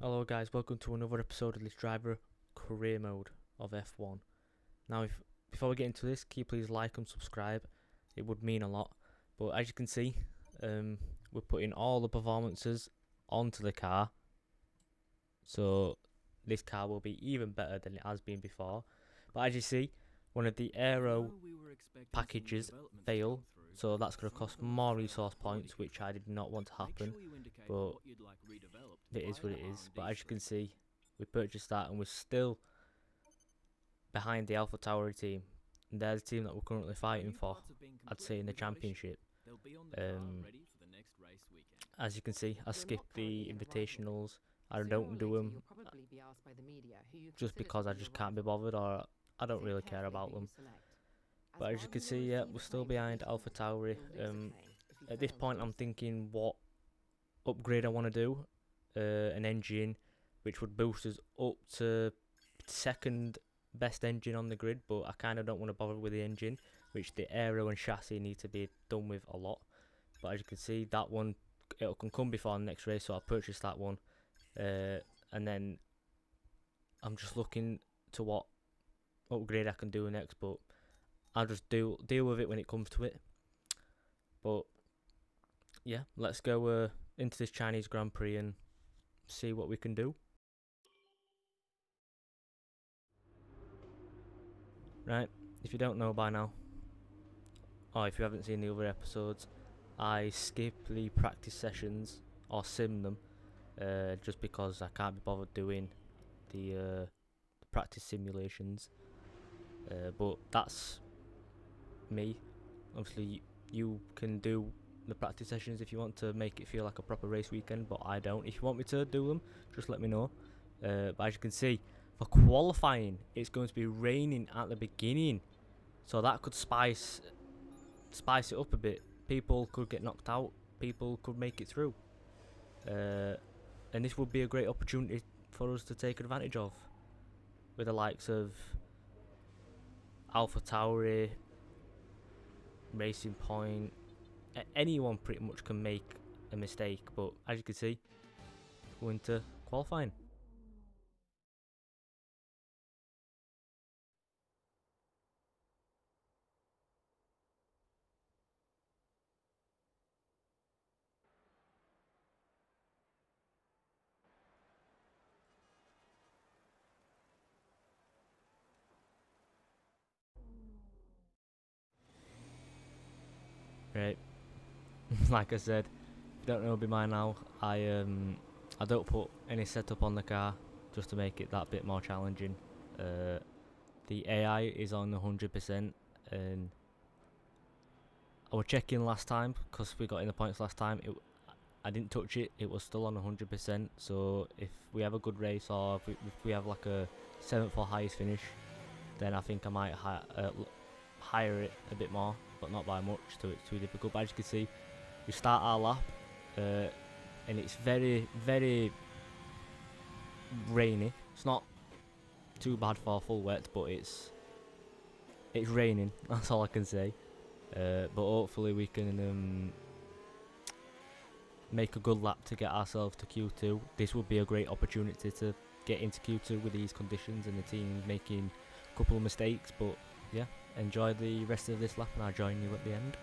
Hello guys, welcome to another episode of this driver career mode of F1. Now before we get into this, can you please like and subscribe? It would mean a lot. But as you can see, we're putting all the performances onto the car. So this car will be even better than it has been before. But as you see, one of the aero packages failed. So that's going to cost more resource points, which I did not want to happen, but it is what it is. But as you can see, we purchased that and we're still behind the AlphaTauri team. And they're the team that we're currently fighting for, I'd say, in the championship. As you can see, I skipped the invitationals. I don't do them just because I just can't be bothered, or I don't really care about them. But as you can see, yeah, we're still behind AlphaTauri. At this point, I'm thinking what upgrade I want to do. An engine which would boost us up to second best engine on the grid, but I kind of don't want to bother with the engine, which the aero and chassis need to be done with a lot. But as you can see, that one, it can come before the next race, so I'll purchase that one. And then I'm just looking to what upgrade I can do next, but I'll just deal with it when it comes to it. But yeah, let's go into this Chinese Grand Prix and see what we can do. Right, if you don't know by now, or if you haven't seen the other episodes, I skip the practice sessions or sim them just because I can't be bothered doing the practice simulations. But that's me. Obviously, you can do the practice sessions if you want to make it feel like a proper race weekend, but I don't. If you want me to do them, just let me know. But as you can see, for qualifying, it's going to be raining at the beginning, so that could spice it up a bit. People could get knocked out, people could make it through, and this would be a great opportunity for us to take advantage of, with the likes of AlphaTauri, Racing Point. Anyone pretty much can make a mistake, but as you can see, we're into qualifying. Right, like I said, don't know be mine now. I don't put any setup on the car just to make it that bit more challenging. The AI is on 100%, and I was checking last time because we got in the points last time. I didn't touch it; it was still on 100%. So if we have a good race, or if we have like a 7th or highest finish, then I think I might higher it a bit more, but not by much, so it's too difficult. But as you can see, we start our lap, and it's very, very rainy. It's not too bad for full wet, but it's raining. That's all I can say. But hopefully we can make a good lap to get ourselves to Q2. This would be a great opportunity to get into Q2 with these conditions and the team making a couple of mistakes. But yeah, enjoy the rest of this lap and I'll join you at the end.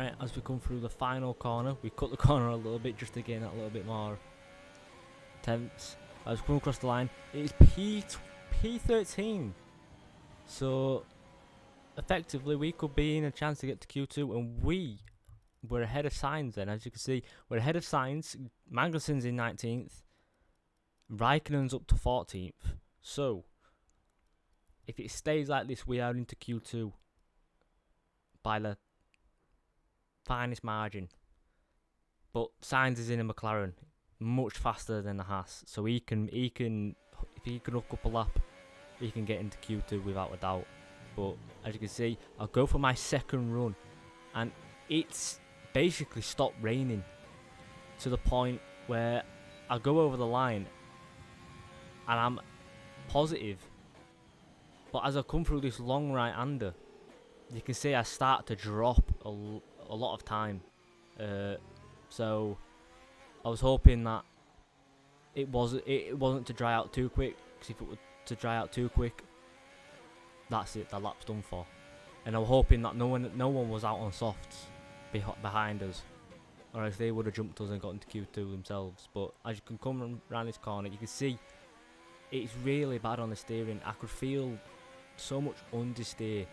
Right, as we come through the final corner, we cut the corner a little bit just to gain that little bit more tense. As we come across the line, it is P13. So, effectively, we could be in a chance to get to Q2, and we're ahead of Sainz then. As you can see, we're ahead of Sainz. Magnussen's in 19th. Raikkonen's up to 14th. So, if it stays like this, we are into Q2 by the finest margin. But Sainz is in a McLaren, much faster than the Haas, so he can if he can hook up a lap, he can get into Q2 without a doubt. But as you can see, I'll go for my second run, and it's basically stopped raining to the point where I go over the line and I'm positive. But as I come through this long right-hander, you can see I start to drop a lot of time. So I was hoping that it wasn't to dry out too quick, because if it were to dry out too quick, that's it, the lap's done for. And I was hoping that no one was out on softs behind us, or else they would have jumped us and got into Q2 themselves. But as you can come around this corner, you can see it's really bad on the steering. I could feel so much understeer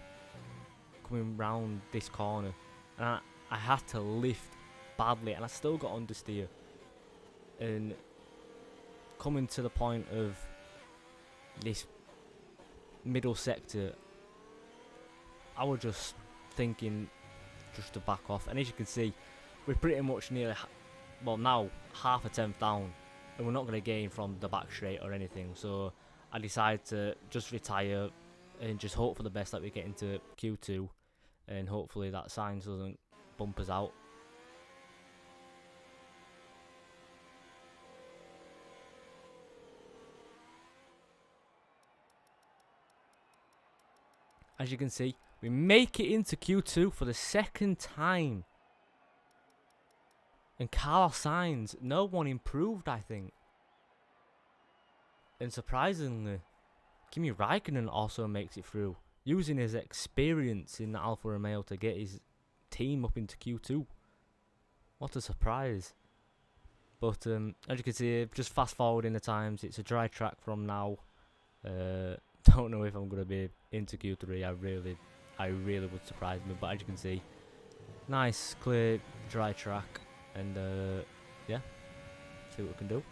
coming round this corner, and I had to lift badly, and I still got understeer. And coming to the point of this middle sector, I was just thinking just to back off. And as you can see, we're pretty much nearly, well, now half a tenth down, and we're not going to gain from the back straight or anything. So I decided to just retire and just hope for the best that we get into Q2, and hopefully that Sainz doesn't bump us out. As you can see, we make it into Q2 for the second time. And Carlos Sainz, no one improved, I think. And surprisingly, Kimi Raikkonen also makes it through, using his experience in the Alfa Romeo to get his team up into Q2. What a surprise. But as you can see, just fast forwarding the times, it's a dry track from now. Don't know if I'm going to be into Q3. I really would surprise me. But as you can see, nice, clear, dry track. And yeah, see what we can do.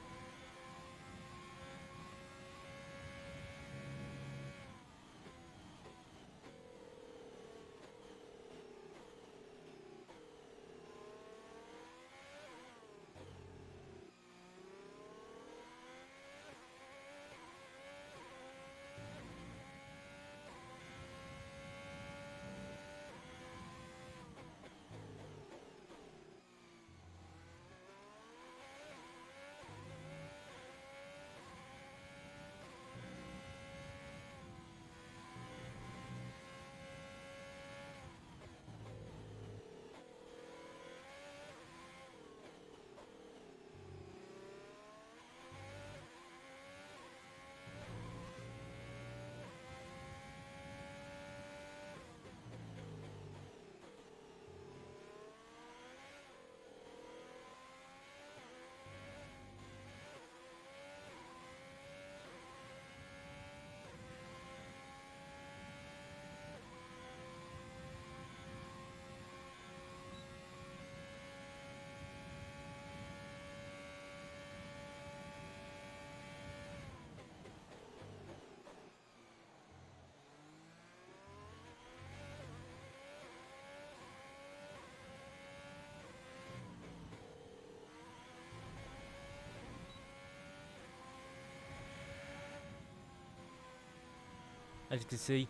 As you can see,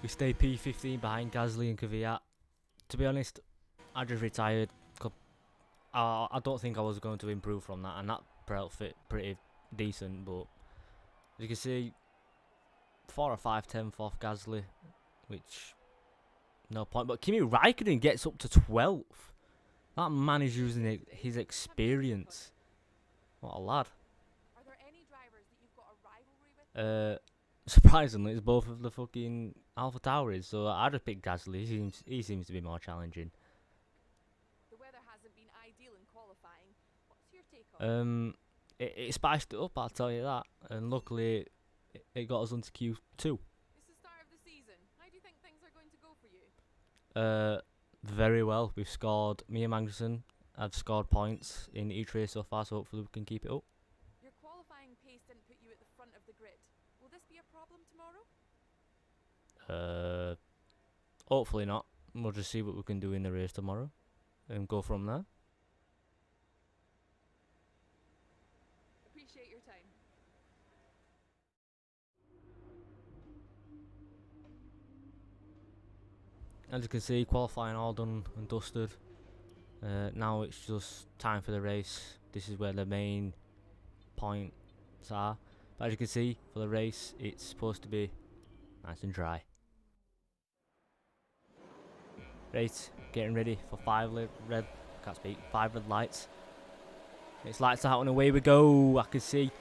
we stay P15 behind Gasly and Kvyat. To be honest, I just retired. I don't think I was going to improve from that, and that outfit pretty decent. But as you can see, 4 or 5 tenths off Gasly, which no point. But Kimi Raikkonen gets up to 12th. That man is using his experience. What a lad. Are there any drivers that you've got a rivalry with? Surprisingly, it's both of the fucking Alpha Tauris, so I just picked Gasly. He seems to be more challenging. It spiced it up, I'll tell you that. And luckily, it got us onto Q2. It's the start of the season. How do you think things are going to go for you? Very well. We've scored. Me and Magnussen have scored points in each race so far, so hopefully we can keep it up. Your qualifying pace didn't put you at the front of the grid. Will this be a problem tomorrow? Hopefully not. We'll just see what we can do in the race tomorrow and go from there. Appreciate your time. As you can see, qualifying all done and dusted. Now it's just time for the race. This is where the main points are. But as you can see, for the race, it's supposed to be nice and dry. Right, getting ready for 5 red lights. It's lights out and away we go. I can see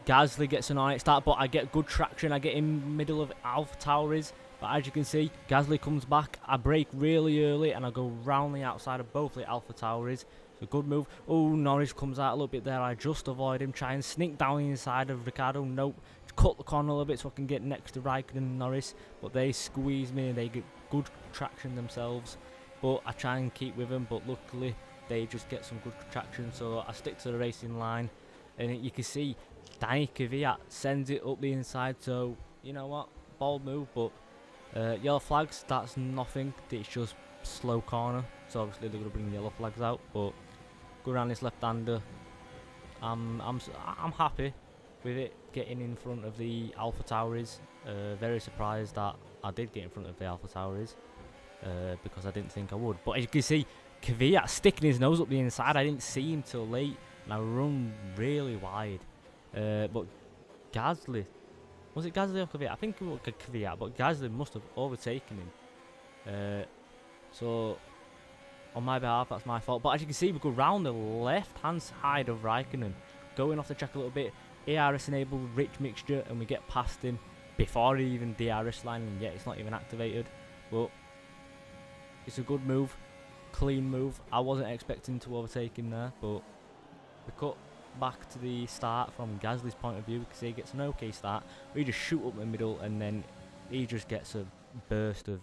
Gasly gets an alright start, but I get good traction. I get in middle of Alpha Tauri's. But as you can see, Gasly comes back. I brake really early and I go round the outside of both the Alpha Tauri's. It's a good move. Oh, Norris comes out a little bit there. I just avoid him. Try and sneak down the inside of Ricciardo. Nope. Cut the corner a little bit so I can get next to Raikkonen and Norris. But they squeeze me and they get good traction themselves. But I try and keep with them. But luckily, they just get some good traction. So I stick to the racing line. And you can see Danny Kvyat sends it up the inside. So, you know what? Bold move. But yellow flags, that's nothing. It's just slow corner. So obviously they're going to bring the yellow flags out. But go around this left-hander. I'm happy with it getting in front of the Alpha Tauri's. Very surprised that I did get in front of the Alpha Tauri's because I didn't think I would. But as you can see, Kvyat sticking his nose up the inside. I didn't see him till late, and I run really wide. But Gasly, was it Gasly or Kvyat? I think it was Kvyat, but Gasly must have overtaken him. So on my behalf, that's my fault. But as you can see, we go round the left-hand side of Raikkonen, going off the track a little bit. ARS enabled rich mixture, and we get past him before he even DRS line, and yet it's not even activated. But it's a good move, clean move. I wasn't expecting to overtake him there, but we cut back to the start from Gasly's point of view because he gets an okay start. We just shoot up the middle, and then he just gets a burst of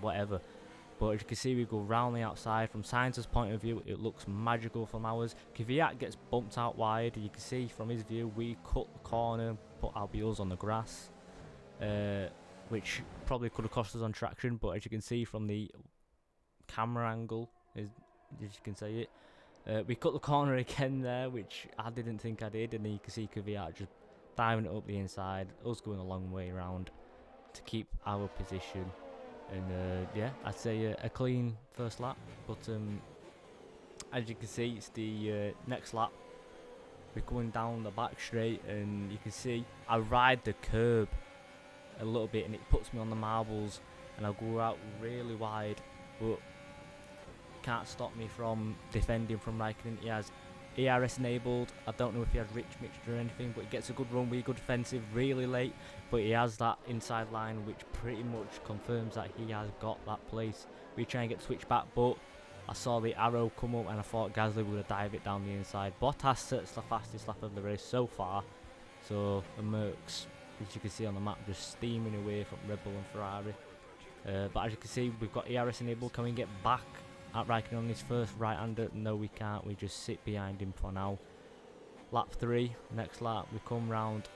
whatever. But as you can see, we go round the outside. From Sainz's point of view, it looks magical from ours. Kvyat gets bumped out wide. You can see from his view, we cut the corner, put our wheels on the grass, which probably could have cost us on traction. But as you can see from the camera angle, as you can see it, we cut the corner again there, which I didn't think I did. And then you can see Kvyat just diving it up the inside, us going a long way around to keep our position. And yeah, I'd say a clean first lap. But as you can see, it's the next lap. We're going down the back straight, and you can see I ride the curb a little bit, and it puts me on the marbles, and I go out really wide, but can't stop me from defending from Raikkonen. He has ARS enabled. I don't know if he has rich mixture or anything, but he gets a good run, really good defensive, really late. But he has that inside line, which pretty much confirms that he has got that place. We try and get switched back, but I saw the arrow come up and I thought Gasly would have dived it down the inside. Bottas sets the fastest lap of the race so far. So the Mercs, as you can see on the map, just steaming away from Red Bull and Ferrari. But as you can see, we've got ARS enabled. Can we get back at Raikkonen on his first right-hander? No, we can't. We just sit behind him for now. Lap 3, next lap, we come round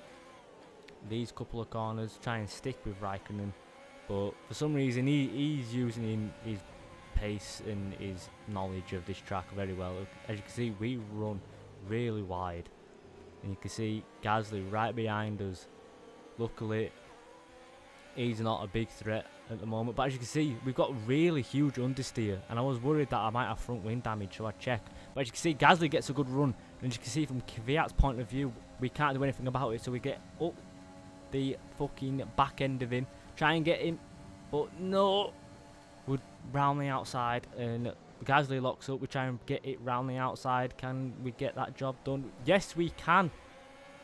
these couple of corners, try and stick with Raikkonen, but for some reason he's using his pace and his knowledge of this track very well. As you can see, we run really wide, and you can see Gasly right behind us. Luckily, he's not a big threat at the moment, but as you can see, we've got really huge understeer, and I was worried that I might have front wing damage, so I checked. But as you can see, Gasly gets a good run, and as you can see from Kvyat's point of view, we can't do anything about it, so we get up the fucking back end of him, try and get him, but no, we're round the outside, and Gasly locks up. We try and get it round the outside. Can we get that job done? Yes, we can.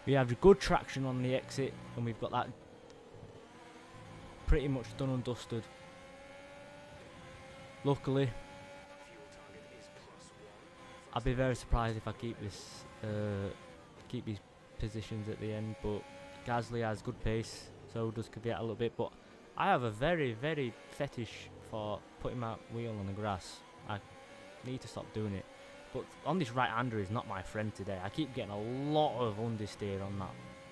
We have good traction on the exit, and we've got that pretty much done and dusted. Luckily, I'd be very surprised if I keep this, keep these positions at the end. But Gasly has good pace, so does Kvyat a little bit. But I have a very, very fetish for putting my wheel on the grass. I need to stop doing it. But on this right-hander is not my friend today. I keep getting a lot of understeer on that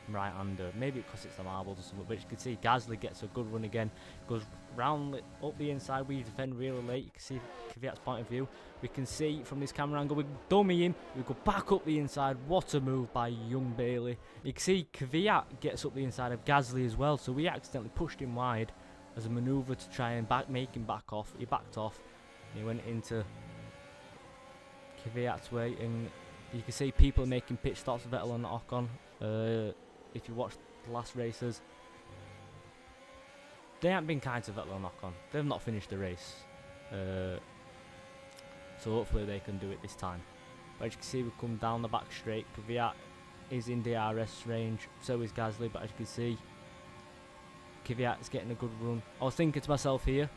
right-hander. Maybe because it's the marbles or something. But you can see Gasly gets a good run again. Goes round up the inside. We defend really late. You can see Kvyat's point of view. We can see from this camera angle, we dummy him. We go back up the inside. What a move by young Bailey. You can see Kvyat gets up the inside of Gasly as well. So we accidentally pushed him wide as a manoeuvre to try and make him back off. He backed off. He went into Kvyat's way, and you can see people are making pit stops. Vettel and Ocon. If you watch the last races, they haven't been kind to Vettel and Ocon. They've not finished the race, so hopefully they can do it this time. But as you can see, we come down the back straight. Kvyat is in DRS range, so is Gasly. But as you can see, Kvyat is getting a good run. I was thinking to myself here,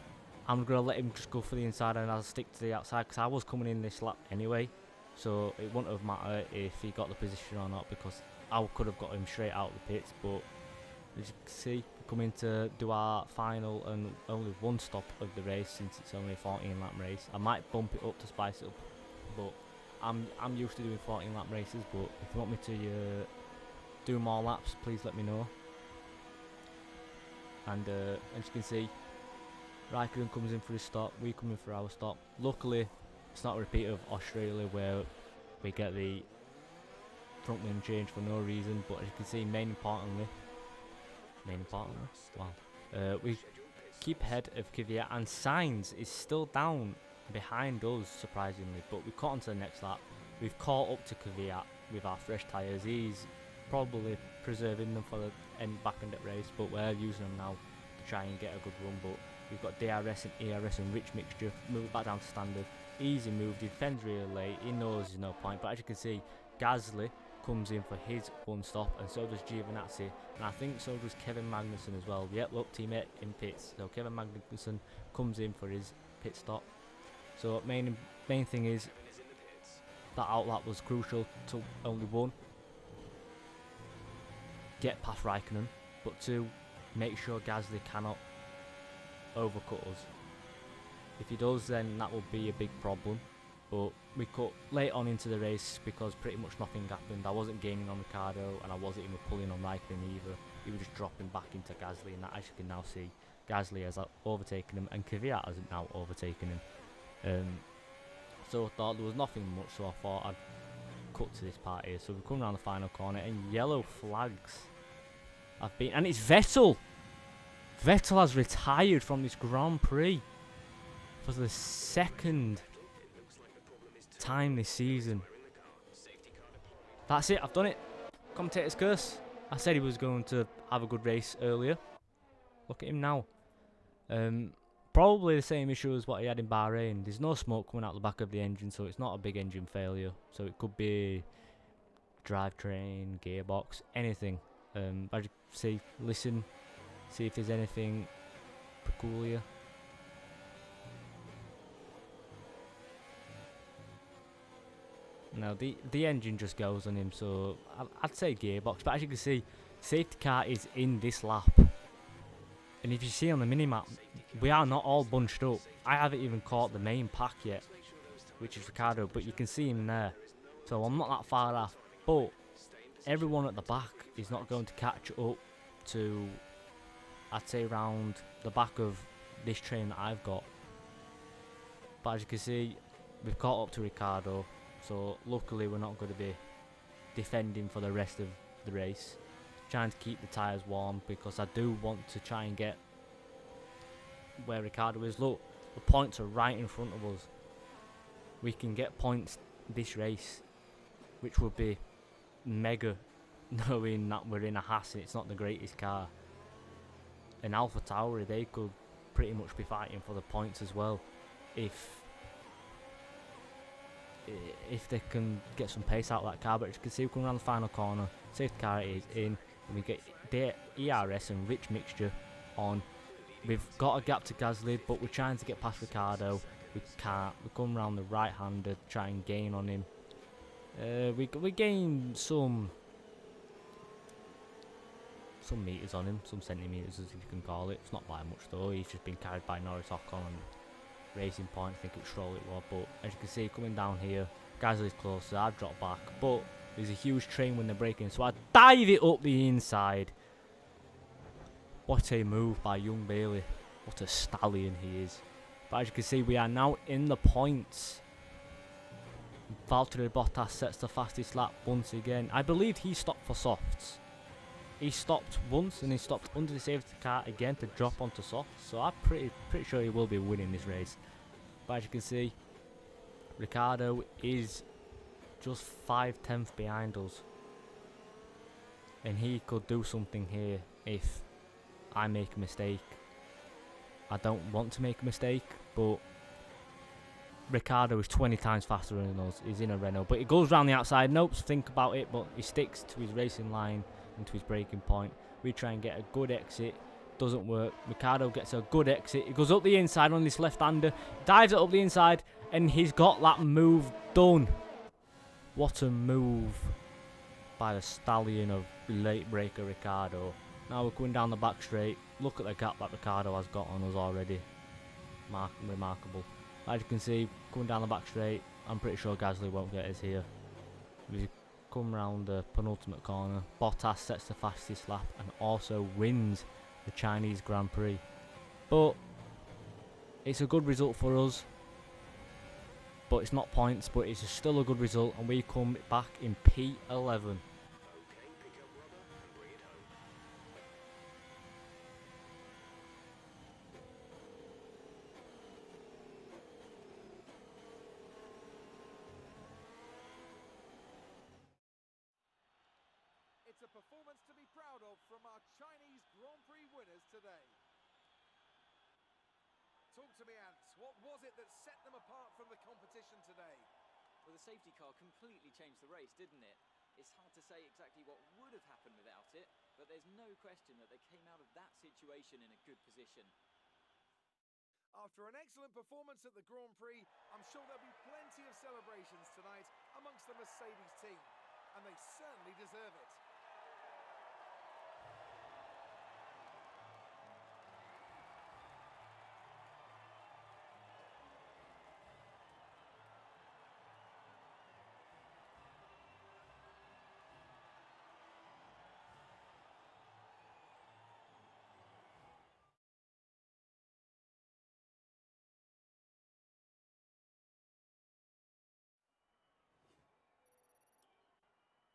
I'm going to let him just go for the inside and I'll stick to the outside, because I was coming in this lap anyway, so it wouldn't have mattered if he got the position or not, because I could have got him straight out of the pits. But as you can see, we're coming to do our final and only one stop of the race, since it's only a 14 lap race. I might bump it up to spice it up, but I'm used to doing 14 lap races. But if you want me to do more laps, please let me know. And as you can see, Raikkonen comes in for his stop, we come in for our stop. Luckily, it's not a repeat of Australia where we get the front wing change for no reason. But as you can see, main importantly, wow, we keep ahead of Kvyat, and Sainz is still down behind us, surprisingly. But we caught on to the next lap. We've caught up to Kvyat with our fresh tyres. He's probably preserving them for the back end of the race, but we're using them now to try and get a good run. But we've got DRS and ERS and rich mixture. Move it back down to standard. Easy move. Defends really late. He knows there's no point. But as you can see, Gasly comes in for his one stop, and so does Giovinazzi, and I think so does Kevin Magnussen as well. Yep, look, teammate in pits. So Kevin Magnussen comes in for his pit stop. So main thing is that outlap was crucial to only one, get past Raikkonen, but two, make sure Gasly cannot overcut us. If he does, then that will be a big problem. But we cut late on into the race because pretty much nothing happened. I wasn't gaining on Ricciardo, and I wasn't even pulling on Raikkonen either. He was just dropping back into Gasly, and that, as you can now see, Gasly has overtaken him, and Kvyat has now overtaken him. So I thought there was nothing much, so I thought I'd cut to this part here. So we come around the final corner, and yellow flags have been, and it's Vettel. Vettel has retired from this Grand Prix for the second time this season. That's it, I've done it. Commentator's curse. I said he was going to have a good race earlier. Look at him now. Probably the same issue as what he had in Bahrain. There's no smoke coming out the back of the engine, so it's not a big engine failure. So it could be drivetrain, gearbox, anything. As you see, listen, see if there's anything peculiar. No, the engine just goes on him, so I'd say gearbox. But as you can see, safety car is in this lap. And if you see on the minimap, we are not all bunched up. I haven't even caught the main pack yet, which is Ricciardo, but you can see him there. So I'm not that far off. But everyone at the back is not going to catch up to, I'd say, around the back of this train that I've got. But as you can see, we've caught up to Ricciardo. So luckily we're not going to be defending for the rest of the race. Trying to keep the tyres warm because I do want to try and get where Ricciardo is. Look, the points are right in front of us. We can get points this race, which would be mega, knowing that we're in a Haas and it's not the greatest car. And Alpha Tauri, they could pretty much be fighting for the points as well if they can get some pace out of that car. But as you can see, we come around the final corner, safety car is in, and we get the ERS and rich mixture on. We've got a gap to Gasly, but we're trying to get past Ricciardo. We can't. We come around the right-hander, try and gain on him. We gained some meters on him, some centimeters as you can call it. It's not by much though. He's just been carried by Norris Ocon and Racing Point. I think it's Stroll it was, but as you can see coming down here, Gasly's closer. I've dropped back, but there's a huge train when they're braking, so I dive it up the inside. What a move by young Bailey. What a stallion he is. But as you can see, we are now in the points. Valtteri Bottas sets the fastest lap once again. I believe he stopped for softs. He stopped once and he stopped under the safety car again to drop onto softs. So I'm pretty sure he will be winning this race. But as you can see, Ricciardo is just 5/10 behind us. And he could do something here if I make a mistake. I don't want to make a mistake, but Ricciardo is 20 times faster than us. He's in a Renault, but he goes round the outside. Nope, think about it, but he sticks to his racing line and to his braking point. We try and get a good exit. Doesn't work. Ricciardo gets a good exit. He goes up the inside on this left-hander, dives it up the inside, and he's got that move done. What a move by the stallion of late breaker Ricciardo. Now we're going down the back straight. Look at the gap that Ricciardo has got on us already. Remarkable. As you can see, coming down the back straight, I'm pretty sure Gasly won't get us here. We come round the penultimate corner. Bottas sets the fastest lap and also wins the Chinese Grand Prix. But it's a good result for us. But it's not points, but it's still a good result, and we come back in P11. It's a performance to be proud of from our Chinese Grand Prix winners today. Talk to me, Ants. What was it that set them apart from the competition today? Well, the safety car completely changed the race, didn't it? It's hard to say exactly what would have happened without it, but there's no question that they came out of that situation in a good position. After an excellent performance at the Grand Prix, I'm sure there'll be plenty of celebrations tonight amongst the Mercedes team, and they certainly deserve it.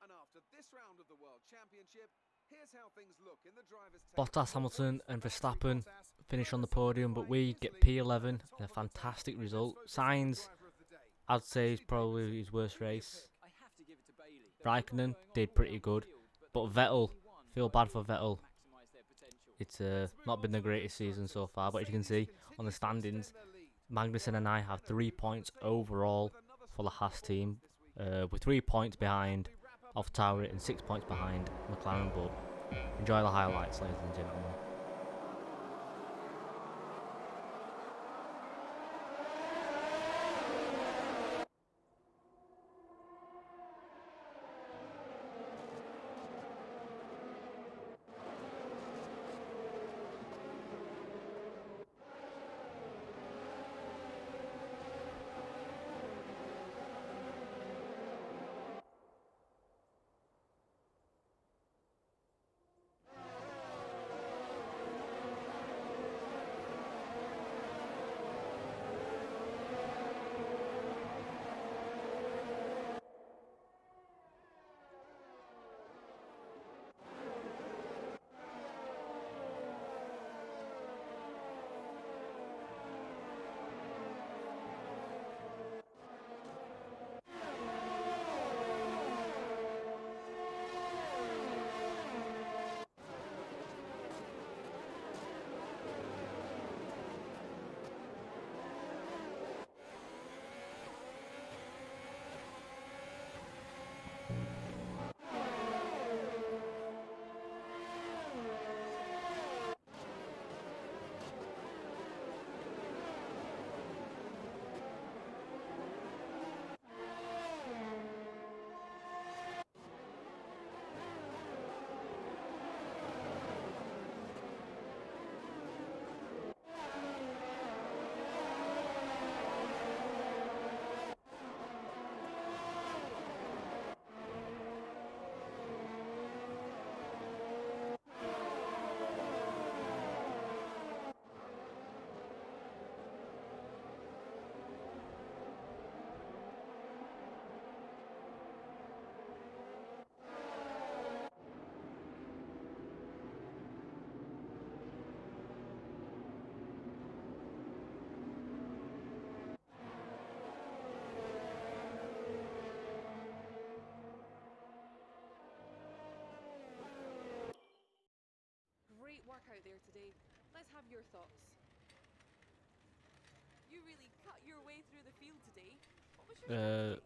And after this round of the World Championship, here's how things look in the drivers' table. Bottas, Hamilton and Verstappen finish on the podium, but we get P11, a fantastic result. Sainz, I'd say, is probably his worst race. Raikkonen did pretty good, but Vettel, feel bad for Vettel. It's not been the greatest season so far, but as you can see on the standings, Magnussen and I have 3 points overall for the Haas team. We're 3 points behind AlphaTauri and 6 points behind McLaren, but enjoy the highlights, ladies and gentlemen. there today. Let's have your thoughts. You really cut your way through the field today. What was your strategy?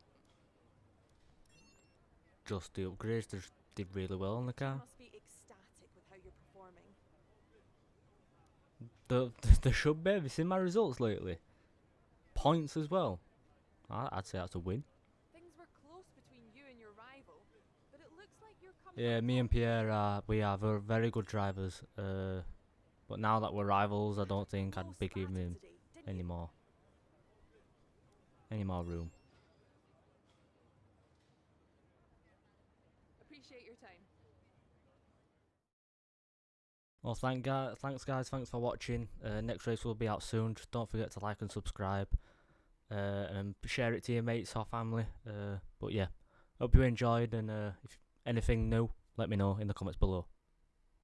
Just the upgrades, they just did really well on the You car. must be ecstatic with how you're performing. They should be. Have you seen my results lately? Points as well. I'd say that's a win. Things were close between you and your rival, but it looks like you're coming Yeah, up me and top. Pierre we are very good drivers. But now that we're rivals, I don't think Low I'd be giving started him today, didn't you? any more room. Appreciate your time. Well, thanks guys, thanks for watching. Next race will be out soon. Just don't forget to like and subscribe, and share it to your mates or family. But yeah, hope you enjoyed, and if anything new, let me know in the comments below.